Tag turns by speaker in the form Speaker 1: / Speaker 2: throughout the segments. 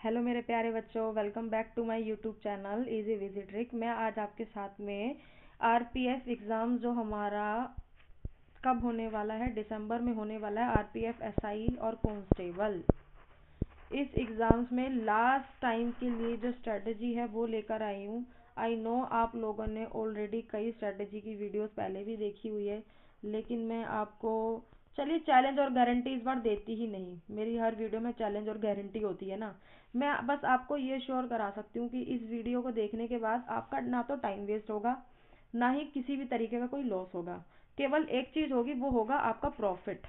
Speaker 1: Hello मेरे प्यारे बच्चों, welcome back to my YouTube channel easy विजी ट्रिक। मैं आज आपके साथ में आरपीएफ एग्ज़ाम जो हमारा कब होने वाला है, दिसंबर में होने वाला है, आरपीएफ एसआई और कांस्टेबल। इस एग्ज़ाम्स में लास्ट टाइम के लिए जो स्ट्रेटजी है वो लेकर आई हूँ। आई नो आप लोगों ने ऑलरेडी कई स्ट्रेटजी की वीडियोस पहले भी देखी हुई है, लेकिन मैं आपको चलिए चैलेंज और गारंटी इस बार देती ही नहीं। मेरी हर वीडियो में चैलेंज और गारंटी होती है ना। मैं बस आपको ये श्योर करा सकती हूँ कि इस वीडियो को देखने के बाद आपका ना तो टाइम वेस्ट होगा, ना ही किसी भी तरीके का कोई लॉस होगा। केवल एक चीज़ होगी, वो होगा आपका प्रॉफिट।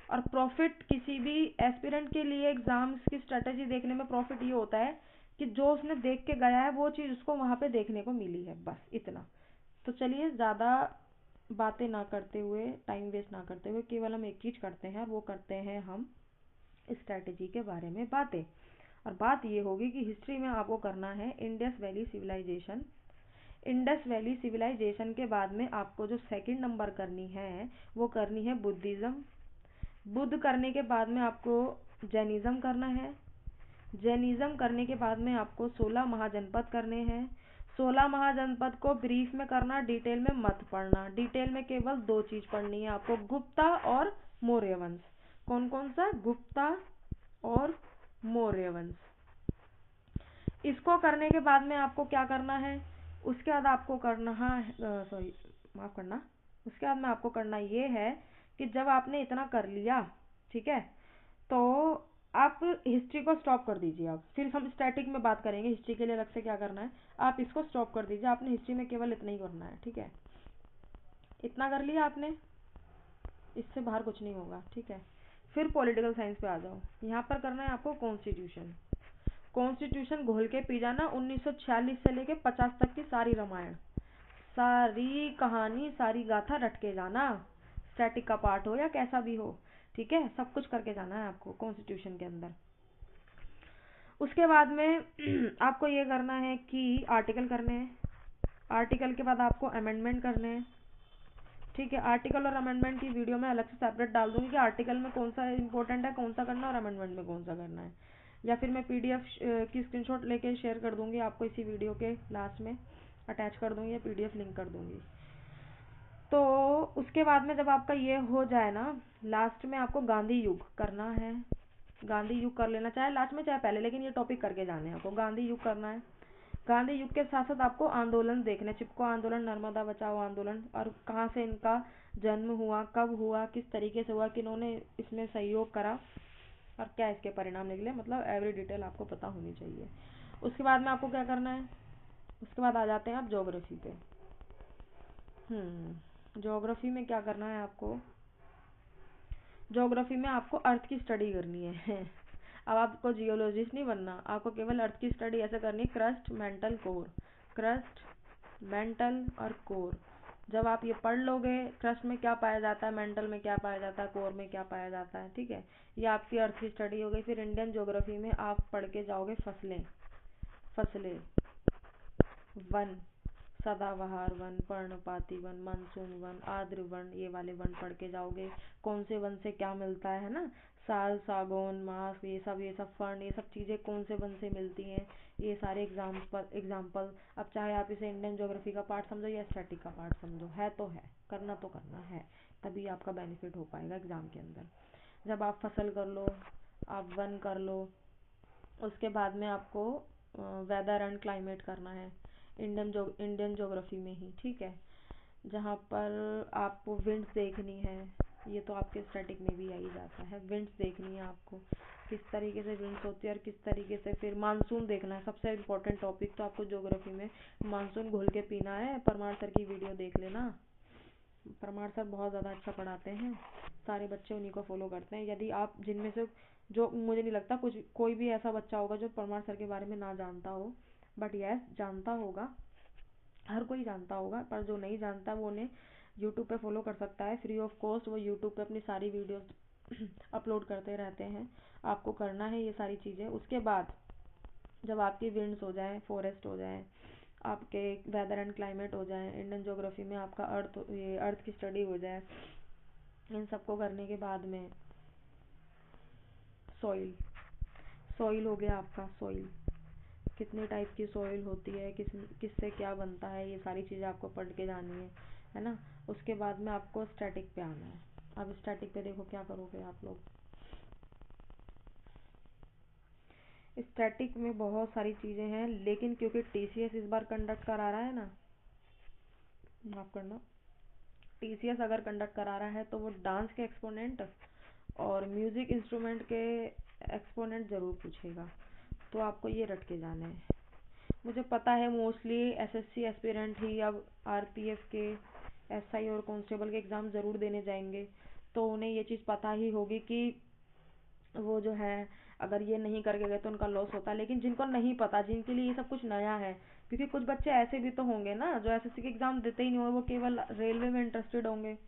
Speaker 1: और प्रॉफिट किसी भी एस्पिरेंट के लिए एग्जाम्स की स्ट्रेटेजी देखने में प्रॉफिट ये होता है कि जो उसने देख के गया है वो चीज़ उसको वहाँ पे देखने को मिली है, बस इतना। तो चलिए ज़्यादा बातें ना करते हुए, टाइम वेस्ट ना करते हुए, केवल हम एक चीज़ करते हैं, वो करते हैं हम स्ट्रेटेजी के बारे में बातें। और बात ये होगी कि हिस्ट्री में आपको करना है Indus valley civilisation. Indus valley civilisation के बाद में आपको जो सेकंड नंबर करनी है वो करनी है बुद्धिज़्म। बुद्ध करने के बाद में आपको जैनिज़्म करना है। जैनिज़्म करने के बाद में आपको 16 महाजनपद करने हैं। 16 महाजनपद को ब्रीफ में करना, डिटेल में मत पढ़ना। डिटेल में केवल दो चीज़ पढ़नी है आपको, गुप्ता और मौर्य वंश। कौन कौन सा? गुप्ता और मौर्य वंश। इसको करने के बाद में आपको क्या करना है? उसके बाद आपको करना है, सॉरी माफ़ करना, उसके बाद में आपको करना ये है कि जब आपने इतना कर लिया, ठीक है, तो आप हिस्ट्री को स्टॉप कर दीजिए। आप फिर हम स्टैटिक में बात करेंगे हिस्ट्री के लिए अलग से क्या करना है। आप इसको स्टॉप कर दीजिए, आपने हिस्ट्री में केवल इतना ही करना है, ठीक है। इतना कर लिया आपने, इससे बाहर कुछ नहीं होगा, ठीक है। फिर पॉलिटिकल साइंस पे आ जाओ। यहाँ पर करना है आपको कॉन्स्टिट्यूशन। कॉन्स्टिट्यूशन घोल के पी जाना। 1946 से लेके 50 तक की सारी रामायण, सारी कहानी, सारी गाथा रट के जाना। स्टैटिक का पार्ट हो या कैसा भी हो, ठीक है, सब कुछ करके जाना है आपको कॉन्स्टिट्यूशन के अंदर। उसके बाद में आपको ये करना है कि आर्टिकल करने हैं। आर्टिकल के बाद आपको अमेंडमेंट करने हैं, ठीक है। आर्टिकल और अमेंडमेंट की वीडियो में अलग से सेपरेट डाल दूंगी कि आर्टिकल में कौन सा इंपॉर्टेंट है, कौन सा करना, और अमेंडमेंट में कौन सा करना है। या फिर मैं पीडीएफ की स्क्रीनशॉट लेके शेयर कर दूंगी आपको, इसी वीडियो के लास्ट में अटैच कर दूंगी या पीडीएफ लिंक कर दूंगी। तो उसके बाद में जब आपका ये हो जाए ना, लास्ट में आपको गांधी युग करना है। गांधी युग कर लेना, चाहे लास्ट में चाहे पहले, लेकिन ये टॉपिक करके जाने हैं आपको। गांधी युग करना है। गांधी युग के साथ साथ आपको आंदोलन देखने, चिपको आंदोलन, नर्मदा बचाओ आंदोलन, और कहाँ से इनका जन्म हुआ, कब हुआ, किस तरीके से हुआ, किन्होंने इसमें सहयोग करा, और क्या इसके परिणाम निकले, मतलब एवरी डिटेल आपको पता होनी चाहिए। उसके बाद में आपको क्या करना है? उसके बाद आ जाते हैं आप ज्योग्राफी पे। ज्योग्राफी में क्या करना है आपको? ज्योग्राफी में आपको अर्थ की स्टडी करनी है। अब आपको जियोलॉजिस्ट नहीं बनना, आपको केवल अर्थ की स्टडी ऐसे करनी है, crust, mental, core. Crust, mental और कोर। जब आप ये पढ़ लोगे, क्रस्ट में क्या पाया जाता है, मेंटल में क्या पाया जाता है, कोर में क्या पाया जाता है, ठीक है, ये आपकी अर्थ की स्टडी हो गई। फिर इंडियन ज्योग्राफी में आप पढ़ के जाओगे फसलें। फसलें, वन, सदाबहार वन, पर्णपाती वन, मानसून वन, आर्द्र वन, ये वाले वन पढ़ के जाओगे। कौन से वन से क्या मिलता है ना, साल, सागौन, मास, ये सब फर्न, ये सब चीज़ें कौन से वन से मिलती हैं, ये सारे एग्जाम्पल। अब चाहे आप इसे इंडियन ज्योग्राफी का पार्ट समझो या स्टैटिक का पार्ट समझो, है तो है, करना तो करना है, तभी आपका बेनिफिट हो पाएगा एग्ज़ाम के अंदर। जब आप फसल कर लो, आप वन कर लो, उसके बाद में आपको वेदर एंड क्लाइमेट करना है इंडियन ज्योग्राफी में ही, ठीक है। जहाँ पर आपको विंड्स देखनी है, ये तो आपके स्टैटिक में भी आ ही जाता है। विंड्स देखनी है आपको, किस तरीके से विंड्स होती है और किस तरीके से। फिर मानसून देखना है, सबसे इम्पोर्टेंट टॉपिक तो आपको ज्योग्राफी में मानसून घोल के पीना है। परमार सर की वीडियो देख लेना, परमार सर बहुत ज़्यादा अच्छा पढ़ाते हैं, सारे बच्चे उन्हीं को फॉलो करते हैं। यदि आप जिनमें से, जो मुझे नहीं लगता कुछ कोई भी ऐसा बच्चा होगा जो परमार सर के बारे में ना जानता हो, बट यस जानता होगा, हर कोई जानता होगा। पर जो नहीं जानता वो उन्हें यूट्यूब पे फॉलो कर सकता है फ्री ऑफ कॉस्ट। वो यूट्यूब पे अपनी सारी वीडियोस अपलोड करते रहते हैं। आपको करना है ये सारी चीज़ें। उसके बाद जब आपकी विंड्स हो जाएं, फॉरेस्ट हो जाएं, आपके वेदर एंड क्लाइमेट हो जाए, इंडियन ज्योग्राफी में आपका अर्थ की स्टडी हो जाए, इन सबको करने के बाद में सॉइल, सॉइल हो गया आपका, सॉइल कितने टाइप की सॉइल होती है, किससे क्या बनता है, ये सारी चीज़ें आपको पढ़ के जानी है ना। उसके बाद में आपको स्टैटिक पे आना है। अब स्टैटिक पे देखो क्या करोगे आप लोग। स्टैटिक में बहुत सारी चीज़ें हैं, लेकिन क्योंकि टीसीएस इस बार कंडक्ट करा रहा है ना, माफ करना, टीसीएस अगर कंडक्ट करा रहा है तो वो डांस के एक्सपोनेंट और म्यूजिक इंस्ट्रूमेंट के एक्सपोनेंट ज़रूर पूछेगा, तो आपको ये रट के जाने हैं। मुझे पता है मोस्टली एसएससी एस्पिरेंट ही अब आरपीएफ के एसआई और कांस्टेबल के एग्ज़ाम ज़रूर देने जाएंगे, तो उन्हें ये चीज़ पता ही होगी कि वो जो है अगर ये नहीं करके गए तो उनका लॉस होता है। लेकिन जिनको नहीं पता, जिनके लिए ये सब कुछ नया है, क्योंकि कुछ बच्चे ऐसे भी तो होंगे ना जो एसएससी के एग्ज़ाम देते ही नहीं होंगे, वो केवल रेलवे में इंटरेस्टेड होंगे।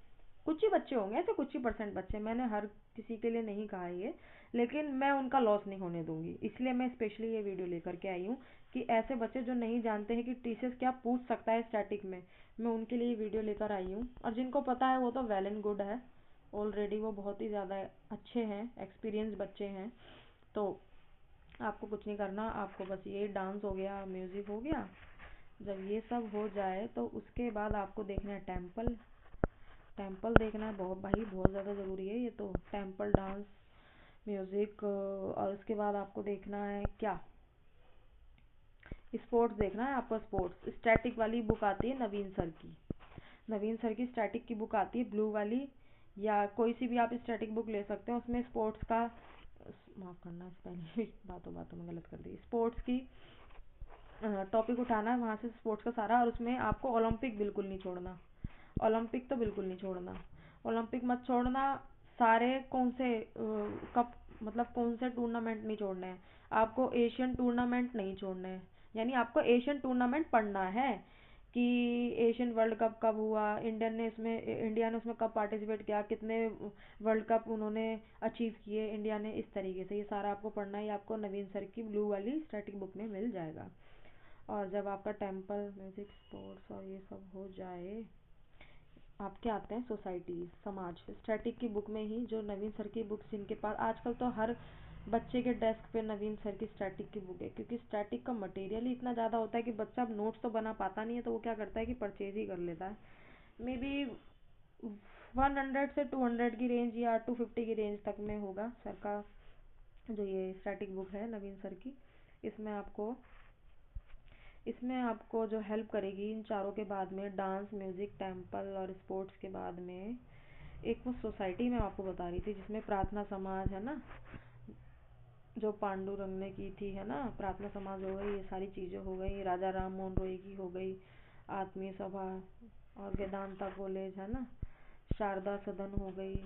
Speaker 1: कुछ ही बच्चे होंगे ऐसे, कुछ ही परसेंट बच्चे, मैंने हर किसी के लिए नहीं कहा ये, लेकिन मैं उनका लॉस नहीं होने दूंगी, इसलिए मैं स्पेशली ये वीडियो लेकर के आई हूँ कि ऐसे बच्चे जो नहीं जानते हैं कि टीसीएस क्या पूछ सकता है स्टैटिक में, मैं उनके लिए ये वीडियो लेकर आई हूँ। और जिनको पता है वो तो वेल एंड गुड है, ऑलरेडी वो बहुत ही ज़्यादा अच्छे हैं, एक्सपीरियंस बच्चे हैं। तो आपको कुछ नहीं करना, आपको बस ये डांस हो गया, म्यूज़िक हो गया, जब ये सब हो जाए तो उसके बाद आपको देखना है टेम्पल। टेम्पल देखना है बहुत भाई, बहुत ज़्यादा ज़रूरी है ये तो, टेम्पल, डांस, म्यूज़िक, और उसके बाद आपको देखना है क्या, स्पोर्ट्स देखना है आपको। स्पोर्ट्स स्टैटिक वाली बुक आती है नवीन सर की, नवीन सर की स्टैटिक की बुक आती है ब्लू वाली, या कोई सी भी आप स्टैटिक बुक ले सकते हो, उसमें स्पोर्ट्स का, माफ़ करना स्पेलिंग बातों बातों में गलत कर दी, स्पोर्ट्स की टॉपिक उठाना है वहाँ से, स्पोर्ट्स का सारा, और उसमें आपको ओलंपिक बिल्कुल नहीं छोड़ना, ओलंपिक तो बिल्कुल नहीं छोड़ना, ओलंपिक मत छोड़ना। सारे कौन से कप, मतलब कौन से टूर्नामेंट नहीं छोड़ने हैं आपको, एशियन टूर्नामेंट नहीं छोड़ने हैं, यानी आपको एशियन टूर्नामेंट पढ़ना है कि एशियन वर्ल्ड कप कब हुआ, इंडिया ने उसमें कब पार्टिसिपेट किया, कितने वर्ल्ड कप उन्होंने अचीव किए इंडिया ने, इस तरीके से ये सारा आपको पढ़ना है। ये आपको नवीन सर की ब्लू वाली स्टैटिक बुक में मिल जाएगा। और जब आपका टेम्पल, म्यूजिक, स्पोर्ट्स और ये सब हो जाए, आपके आते हैं सोसाइटी, समाज, स्टैटिक की बुक में ही, जो नवीन सर की बुक जिनके पास, आजकल तो हर बच्चे के डेस्क पे नवीन सर की स्टैटिक की बुक है, क्योंकि स्टैटिक का मटेरियल ही इतना ज़्यादा होता है कि बच्चा अब नोट्स तो बना पाता नहीं है, तो वो क्या करता है कि परचेज ही कर लेता है। मे बी 100 से 200 की रेंज या 250 की रेंज तक में होगा सर का जो ये स्टैटिक बुक है नवीन सर की। इसमें आपको इसमें आपको जो हेल्प करेगी इन चारों के बाद में, डांस, म्यूज़िक, टेम्पल और स्पोर्ट्स के बाद में, एक वो सोसाइटी मैं आपको बता रही थी जिसमें प्रार्थना समाज है ना, जो पांडुरंग ने की थी, है ना, प्रार्थना समाज हो गई, ये सारी चीज़ें हो गई, राजा राम मोहन रॉय की हो गई, आत्मीय सभा, और वेदांता कॉलेज है ना, शारदा सदन हो गई,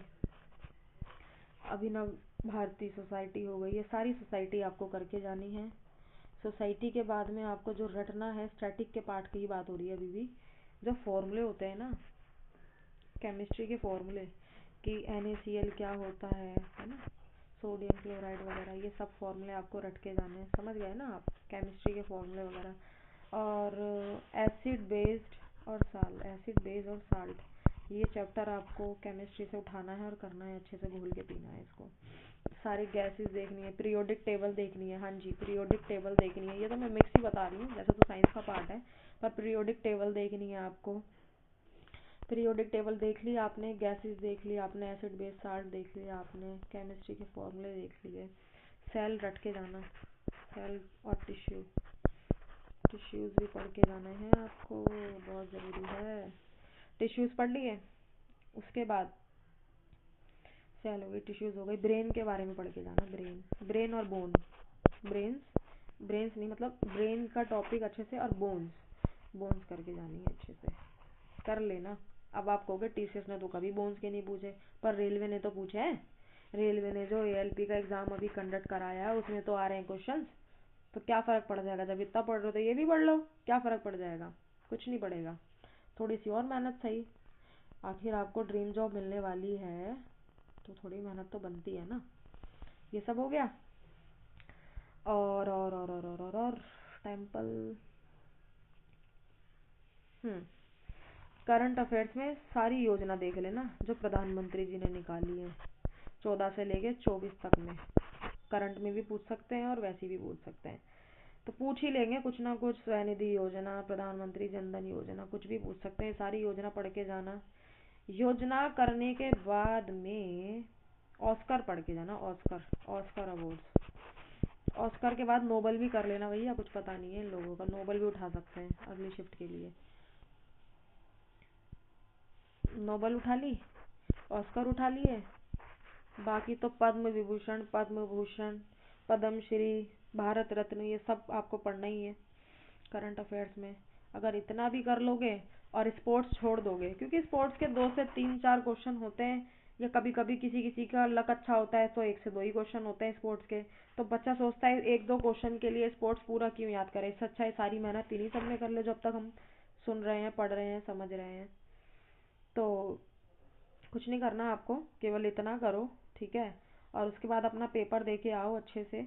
Speaker 1: अभिनव भारती सोसाइटी हो गई, ये सारी सोसाइटी आपको करके जानी है। सोसाइटी के बाद में आपको जो रटना है, स्टैटिक के पार्ट की ही बात हो रही है अभी भी, जो फॉर्मूले होते हैं ना, केमिस्ट्री के फॉर्मूले, कि NaCl क्या होता है ना, सोडियम क्लोराइड वगैरह, ये सब फॉर्मूले आपको रट के जाने हैं, समझ गए ना आप, केमिस्ट्री के फॉर्मूले वगैरह। और एसिड बेस और साल्ट, ये चैप्टर आपको केमिस्ट्री से उठाना है और करना है, अच्छे से घोल के पीना है इसको। सारी गैसेस देखनी है, पीरियोडिक टेबल देखनी है, हाँ जी पीरियोडिक टेबल देखनी है, ये तो मैं मिक्स ही बता रही हूँ, वैसे तो साइंस का पार्ट है, पर पीरियोडिक टेबल देखनी है आपको। पीरियोडिक टेबल देख ली आपने, गैसेस देख ली आपने, एसिड बेस साल्ट देख लिया आपने, केमिस्ट्री के फॉर्मूले देख लिए, सेल रट के जाना, सेल और टिश्यूज़ भी पढ़ के जाना है आपको, बहुत ज़रूरी है। टिश्यूज़ पढ़ लिए, उसके बाद सेल हो गई, टिश्यूज़ हो गई, ब्रेन के बारे में पढ़ के जाना, ब्रेन, ब्रेन और बोन, ब्रेन्स, ब्रेन्स नहीं मतलब ब्रेन का टॉपिक अच्छे से, और बोन्स करके जानी है अच्छे से, कर लेना। अब आप कहोगे टीसीएस ने तो कभी बोन्स के नहीं पूछे, पर रेलवे ने तो पूछे हैं, रेलवे ने जो एएलपी का एग्ज़ाम अभी कंडक्ट कराया है उसमें तो आ रहे हैं क्वेश्चंस, तो क्या फ़र्क पड़ जाएगा, जब इतना पढ़ रहे हो तो ये भी पढ़ लो, क्या फ़र्क पड़ जाएगा, कुछ नहीं पड़ेगा, थोड़ी सी और मेहनत सही, आखिर आपको ड्रीम जॉब मिलने वाली है तो थोड़ी मेहनत तो बनती है ना। ये सब हो गया। और टेम्पल, हम्म करंट अफेयर्स में सारी योजना देख लेना जो प्रधानमंत्री जी ने निकाली है 14 से लेके 24 तक में, करंट में भी पूछ सकते हैं और वैसे भी पूछ सकते हैं। तो पूछ ही लेंगे कुछ ना कुछ, स्वनिधि योजना, प्रधानमंत्री जनधन योजना, कुछ भी पूछ सकते हैं। सारी योजना पढ़ के जाना। योजना करने के बाद में ऑस्कर पढ़ के जाना, ऑस्कर, ऑस्कर अवार्ड। ऑस्कर के बाद नोबल भी कर लेना भैया, कुछ पता नहीं है इन लोगों का, नोबल भी उठा सकते हैं अगली शिफ्ट के लिए। नोबल उठा ली, ऑस्कर उठा लिए, बाकी तो पद्म विभूषण, पद्म भूषण, पद्मश्री, भारत रत्न, ये सब आपको पढ़ना ही है करंट अफेयर्स में। अगर इतना भी कर लोगे और स्पोर्ट्स छोड़ दोगे, क्योंकि स्पोर्ट्स के 2 से 3 4 क्वेश्चन होते हैं, या कभी कभी किसी किसी का लक अच्छा होता है तो 1 से 2 ही क्वेश्चन होते हैं स्पोर्ट्स के। तो बच्चा सोचता है 1 2 क्वेश्चन के लिए स्पोर्ट्स पूरा क्यों याद करे, इससे अच्छा है सारी मेहनत इन्हीं सब में कर ले, जब तक हम सुन रहे हैं, पढ़ रहे हैं, समझ रहे हैं। तो कुछ नहीं करना आपको, केवल इतना करो, ठीक है। और उसके बाद अपना पेपर दे के आओ अच्छे से।